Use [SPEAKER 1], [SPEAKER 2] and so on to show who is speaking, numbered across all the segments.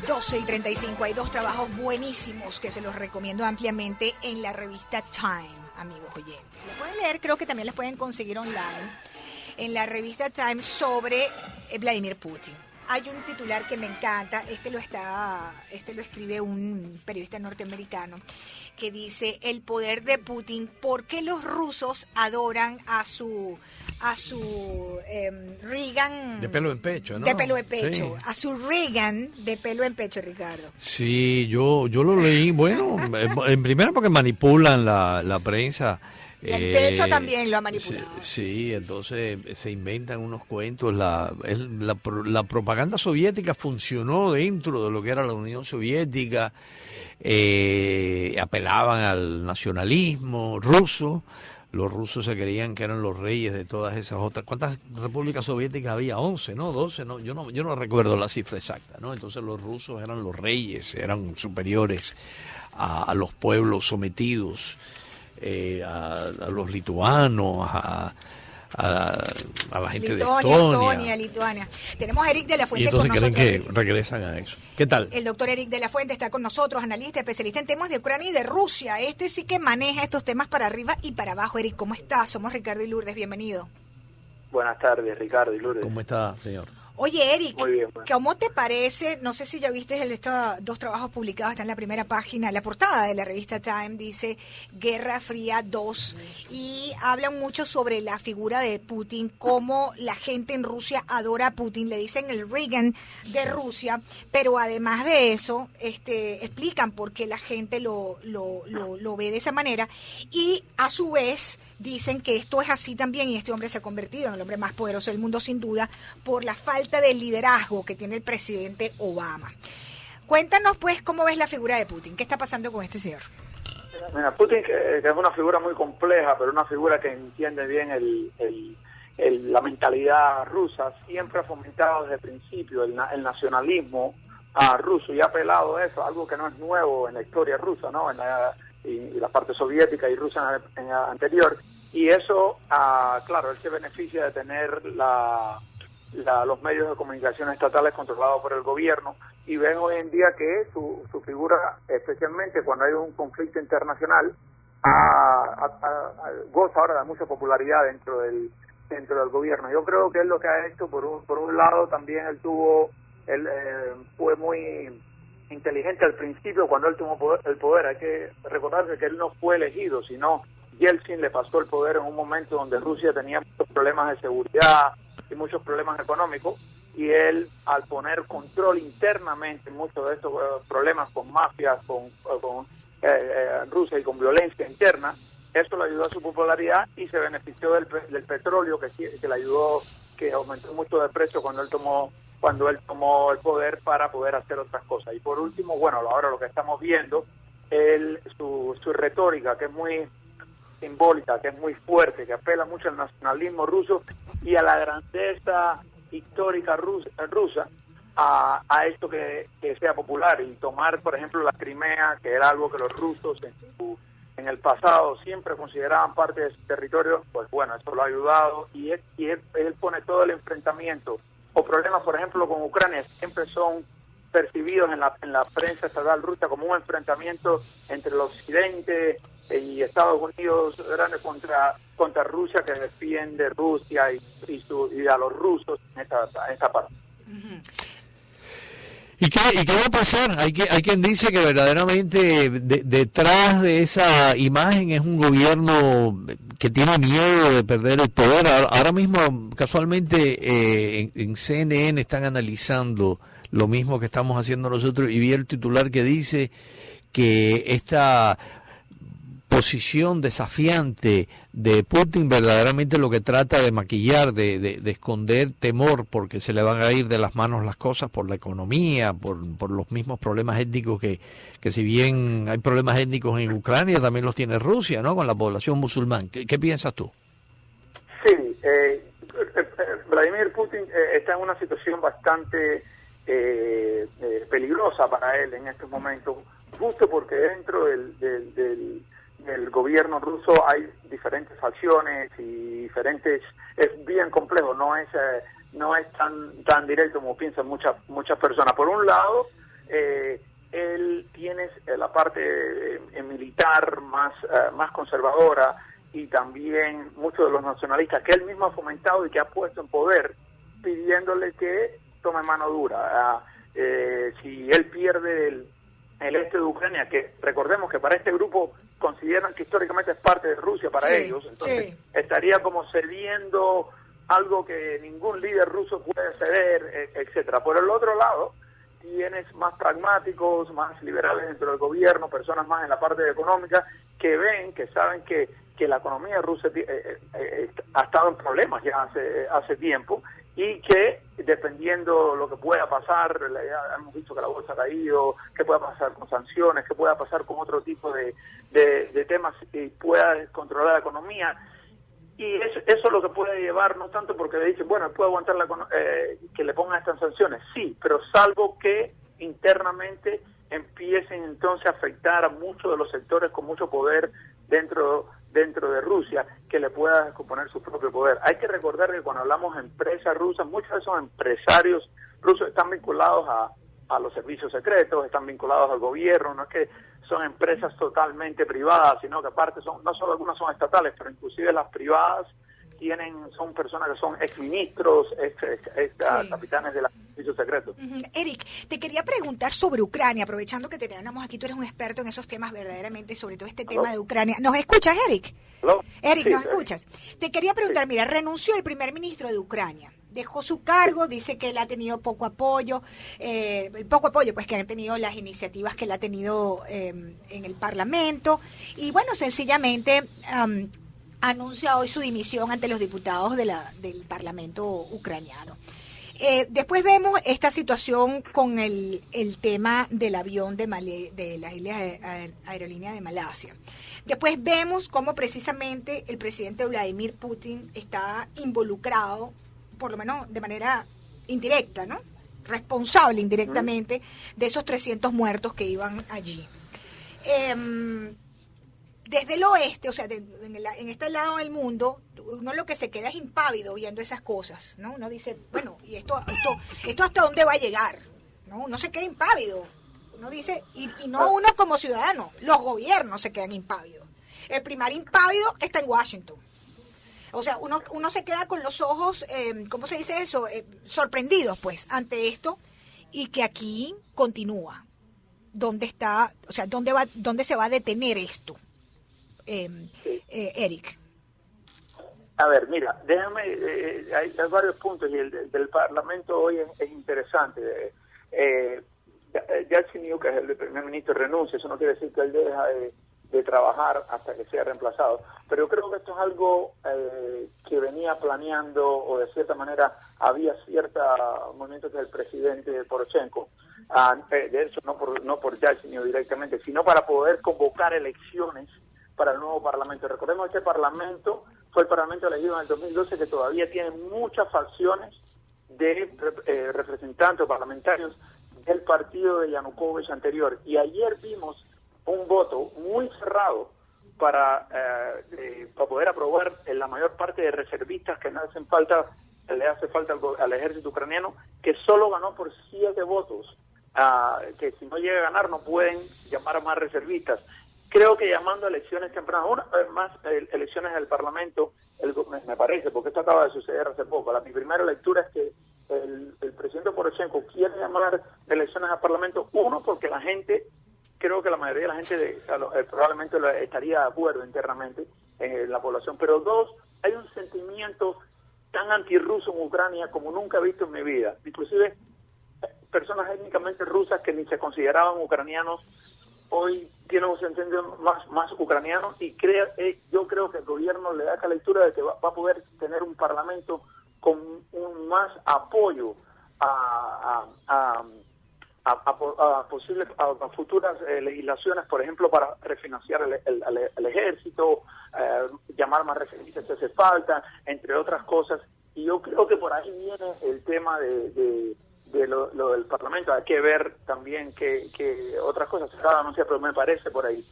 [SPEAKER 1] 12:35. Hay dos trabajos buenísimos que se los recomiendo ampliamente en la revista Time, amigos oyentes. Lo pueden leer, creo que también les pueden conseguir online en la revista Time sobre Vladimir Putin. Hay un titular que me encanta, este lo escribe un periodista norteamericano, que dice: el poder de Putin, ¿por qué los rusos adoran a su Reagan
[SPEAKER 2] de pelo en pecho, ¿no?
[SPEAKER 1] De pelo en pecho,
[SPEAKER 2] sí.
[SPEAKER 1] A su Reagan de pelo en pecho, Ricardo.
[SPEAKER 2] Sí, yo lo leí, bueno, en primera porque manipulan la prensa.
[SPEAKER 1] El pecho también lo ha manipulado.
[SPEAKER 2] Sí, entonces se inventan unos cuentos. La propaganda soviética funcionó dentro de lo que era la Unión Soviética. Apelaban al nacionalismo ruso. Los rusos se creían que eran los reyes de todas esas otras. ¿Cuántas repúblicas soviéticas había? 11, ¿no? 12, ¿no? Yo no recuerdo la cifra exacta, ¿no? Entonces los rusos eran los reyes, eran superiores a los pueblos sometidos. A los lituanos, a la gente de Estonia.
[SPEAKER 1] Lituania. Tenemos a Eric de la Fuente
[SPEAKER 2] y entonces
[SPEAKER 1] con nosotros.
[SPEAKER 2] creen que regresan a eso. ¿Qué tal?
[SPEAKER 1] El doctor Eric de la Fuente está con nosotros, analista, especialista en temas de Ucrania y de Rusia. Este sí que maneja estos temas para arriba y para abajo. Eric, ¿cómo estás? Somos Ricardo y Lourdes, bienvenido.
[SPEAKER 3] Buenas tardes, Ricardo y Lourdes.
[SPEAKER 2] ¿Cómo está, señor?
[SPEAKER 1] Oye, Eric,
[SPEAKER 3] muy bien, bueno.
[SPEAKER 1] ¿Cómo te parece? No sé si ya viste estos dos trabajos publicados, está en la primera página, la portada de la revista Time dice Guerra Fría 2 y hablan mucho sobre la figura de Putin, cómo la gente en Rusia adora a Putin, le dicen el Reagan de Rusia, pero además de eso, explican por qué la gente lo ve de esa manera y a su vez dicen que esto es así también y este hombre se ha convertido en el hombre más poderoso del mundo sin duda por la falta de liderazgo que tiene el presidente Obama. Cuéntanos pues cómo ves la figura de Putin, ¿qué está pasando con este señor?
[SPEAKER 3] Mira, Putin que es una figura muy compleja, pero una figura que entiende bien la mentalidad rusa, siempre ha fomentado desde el principio el nacionalismo ruso y ha apelado a eso, algo que no es nuevo en la historia rusa, ¿no? En la parte soviética y rusa en la anterior, y eso, claro, él se beneficia de tener los medios de comunicación estatales controlados por el gobierno y ven hoy en día que su figura, especialmente cuando hay un conflicto internacional, goza ahora de mucha popularidad dentro del gobierno. Yo creo que es lo que ha hecho, por un lado también él fue muy inteligente al principio cuando él tomó el poder. Hay que recordarse que él no fue elegido, sino Yeltsin le pasó el poder en un momento donde Rusia tenía muchos problemas de seguridad y muchos problemas económicos, y él, al poner control internamente en muchos de estos problemas con mafias, con Rusia y con violencia interna, eso le ayudó a su popularidad y se benefició del petróleo que le ayudó, que aumentó mucho de precio cuando él tomó el poder para poder hacer otras cosas. Y por último, bueno, ahora lo que estamos viendo, su retórica, que es muy simbólica, que es muy fuerte, que apela mucho al nacionalismo ruso y a la grandeza histórica rusa, a esto que sea popular, y tomar, por ejemplo, la Crimea, que era algo que los rusos en el pasado siempre consideraban parte de su territorio. Pues bueno, eso lo ha ayudado, y él pone todo el enfrentamiento o problemas, por ejemplo, con Ucrania, siempre son percibidos en la prensa estatal rusa como un enfrentamiento entre el occidente y Estados Unidos grandes contra Rusia, que defiende Rusia y a los rusos en esa parte.
[SPEAKER 1] Uh-huh.
[SPEAKER 2] ¿Y qué va a pasar? Hay quien dice que verdaderamente detrás de esa imagen es un gobierno que tiene miedo de perder el poder. Ahora mismo, casualmente, en CNN están analizando lo mismo que estamos haciendo nosotros, y vi el titular que dice que esta posición desafiante de Putin verdaderamente lo que trata de maquillar, de esconder temor, porque se le van a ir de las manos las cosas por la economía, por los mismos problemas étnicos que si bien hay problemas étnicos en Ucrania, también los tiene Rusia, ¿no? Con la población musulmán. ¿Qué piensas tú?
[SPEAKER 3] Sí, Vladimir Putin está en una situación bastante peligrosa para él en estos momentos, justo porque dentro del gobierno ruso hay diferentes facciones y es bien complejo, no es tan directo como piensan muchas personas. Por un lado, él tiene la parte militar más conservadora, y también muchos de los nacionalistas que él mismo ha fomentado y que ha puesto en poder, pidiéndole que tome mano dura. Si él pierde el este de Ucrania, que recordemos que para este grupo consideran que históricamente es parte de Rusia para ellos, entonces estaría como cediendo algo que ningún líder ruso puede ceder, etcétera. Por el otro lado, tienes más pragmáticos, más liberales dentro del gobierno, personas más en la parte económica, que ven, que saben que la economía rusa ha estado en problemas ya hace tiempo, y que dependiendo lo que pueda pasar, ya hemos visto que la bolsa ha caído, qué pueda pasar con sanciones, qué pueda pasar con otro tipo de temas, y pueda descontrolar la economía. Y eso es lo que puede llevar, no tanto porque le dicen, bueno, puede aguantar que le pongan estas sanciones, sí, pero salvo que internamente empiecen entonces a afectar a muchos de los sectores con mucho poder dentro de Rusia, que le pueda descomponer su propio poder. Hay que recordar que cuando hablamos de empresas rusas, muchos de esos empresarios rusos están vinculados a los servicios secretos, están vinculados al gobierno, no es que son empresas totalmente privadas, sino que aparte no solo algunas son estatales, pero inclusive las privadas son personas que son exministros, capitanes de los servicios secretos.
[SPEAKER 1] Eric, te quería preguntar sobre Ucrania, aprovechando que te tenemos aquí, tú eres un experto en esos temas verdaderamente, sobre todo este tema de Ucrania. ¿Nos escuchas, Eric?
[SPEAKER 3] ¿Aló?
[SPEAKER 1] Eric,
[SPEAKER 3] Sí,
[SPEAKER 1] ¿nos escuchas? Te quería preguntar, mira, renunció el primer ministro de Ucrania. Dejó su cargo, dice que él ha tenido poco apoyo, pues que han tenido las iniciativas que él ha tenido en el Parlamento, y bueno, sencillamente anuncia hoy su dimisión ante los diputados del Parlamento ucraniano. Después vemos esta situación con el tema del avión de la aerolínea de Malasia. Después vemos cómo precisamente el presidente Vladimir Putin está involucrado, por lo menos de manera indirecta, ¿no? Responsable indirectamente de esos 300 muertos que iban allí. Desde el oeste, o sea, en este lado del mundo, uno lo que se queda es impávido viendo esas cosas, ¿no? Uno dice, bueno, ¿y esto hasta dónde va a llegar? ¿No? Uno se queda impávido. Uno dice, y no uno como ciudadano, los gobiernos se quedan impávidos. El primer impávido está en Washington. O sea, uno se queda con los ojos, ¿cómo se dice eso? Sorprendidos, pues, ante esto, y que aquí continúa. ¿Dónde está? O sea, ¿dónde se va a detener esto? Eric.
[SPEAKER 3] A ver, mira, déjame, hay varios puntos, y el del Parlamento hoy es interesante. Yatsenyuk, que es el primer ministro, renuncia, eso no quiere decir que él deja de trabajar hasta que sea reemplazado, pero yo creo que esto es algo que venía planeando, o de cierta manera había cierto movimiento que el presidente Poroshenko, de hecho no por Yatsenyuk directamente, sino para poder convocar elecciones para el nuevo Parlamento. Recordemos que este Parlamento fue el Parlamento elegido en el 2012, que todavía tiene muchas facciones de representantes parlamentarios del partido de Yanukovych anterior, y ayer vimos un voto muy cerrado para poder aprobar en la mayor parte de reservistas que le hace falta al ejército ucraniano, que solo ganó por 7 votos, que si no llega a ganar no pueden llamar a más reservistas. Creo que llamando a elecciones tempranas, una vez más elecciones del Parlamento, me parece, porque esto acaba de suceder hace poco. Mi primera lectura es que el presidente Poroshenko quiere llamar elecciones al Parlamento, uno, porque la gente, creo que la mayoría de la gente probablemente estaría de acuerdo internamente en la población, pero dos, hay un sentimiento tan antirruso en Ucrania como nunca he visto en mi vida. Inclusive personas étnicamente rusas que ni se consideraban ucranianos hoy tienen un sentido más ucraniano, y yo creo que el gobierno le da esa lectura de que va a poder tener un parlamento con un más apoyo a futuras legislaciones, por ejemplo, para refinanciar el ejército, llamar más reservistas si hace falta, entre otras cosas. Y yo creo que por ahí viene el tema de lo del Parlamento. Hay que ver también que otras cosas se acaban de anunciar, pero me parece por ahí.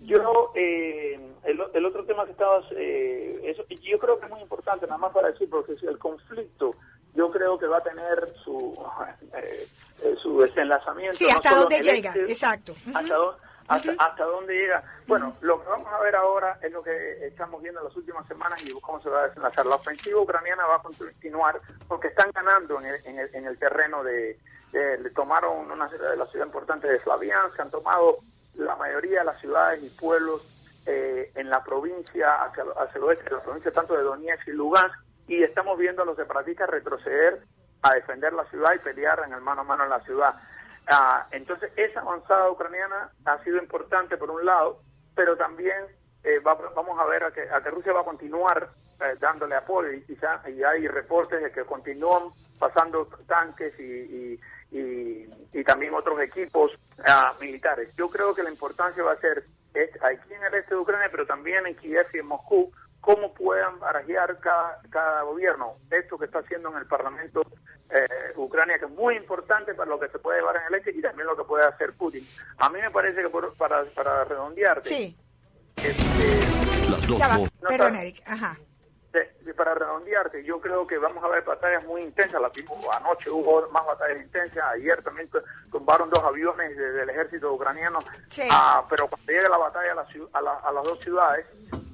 [SPEAKER 3] Yo, el otro tema que estabas, yo creo que es muy importante, nada más para decir, porque si el conflicto, yo creo que va a tener su su desenlazamiento.
[SPEAKER 1] Sí,
[SPEAKER 3] no
[SPEAKER 1] hasta
[SPEAKER 3] solo
[SPEAKER 1] dónde
[SPEAKER 3] en el
[SPEAKER 1] llega,
[SPEAKER 3] este,
[SPEAKER 1] exacto.
[SPEAKER 3] hasta dónde llega. Bueno, lo que vamos a ver ahora es lo que estamos viendo en las últimas semanas y cómo se va a desenlazar. La ofensiva ucraniana va a continuar porque están ganando en el terreno de tomaron una ciudad de la ciudad importante de Slaviansk, han tomado la mayoría de las ciudades y pueblos en la provincia, hacia el oeste de la provincia, tanto de Donetsk y Lugansk, y estamos viendo a los separatistas retroceder a defender la ciudad y pelear en el mano a mano en la ciudad. Entonces, esa avanzada ucraniana ha sido importante por un lado, pero también vamos a ver a que Rusia va a continuar dándole apoyo y hay reportes de que continúan pasando tanques y también otros equipos militares. Yo creo que la importancia va a ser aquí en el este de Ucrania, pero también en Kiev y en Moscú, cómo puedan barajear cada gobierno. Esto que está haciendo en el Parlamento Ucrania, que es muy importante para lo que se puede llevar en el este y también lo que puede hacer Putin. A mí me parece que para redondearte...
[SPEAKER 1] Sí.
[SPEAKER 2] Las dos
[SPEAKER 1] Perdón, Eric. Ajá.
[SPEAKER 3] Para redondearte, yo creo que vamos a ver batallas muy intensas. Anoche hubo más batallas intensas, ayer también tumbaron 2 aviones del ejército ucraniano,
[SPEAKER 1] sí.
[SPEAKER 3] Pero cuando llegue la batalla a las 2 ciudades,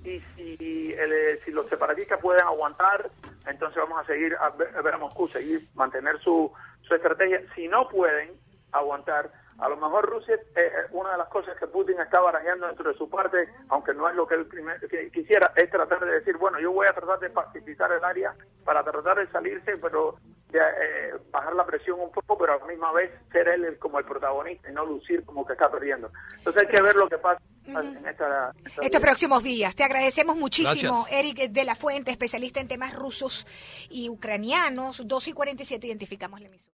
[SPEAKER 3] y si los separatistas pueden aguantar, entonces vamos a seguir a ver a Moscú, mantener su estrategia. Si no pueden aguantar, a lo mejor Rusia, una de las cosas que Putin está barajeando dentro de su parte, aunque no es lo que él quisiera, es tratar de decir, bueno, yo voy a tratar de pacificar el área para tratar de salirse, pero bajar la presión un poco, pero a la misma vez ser él como el protagonista y no lucir como que está perdiendo. Entonces hay que ver lo que pasa en
[SPEAKER 1] estos próximos días. Te agradecemos muchísimo,
[SPEAKER 2] Gracias.
[SPEAKER 1] Eric de la Fuente, especialista en temas rusos y ucranianos. 2:47 identificamos la emisora.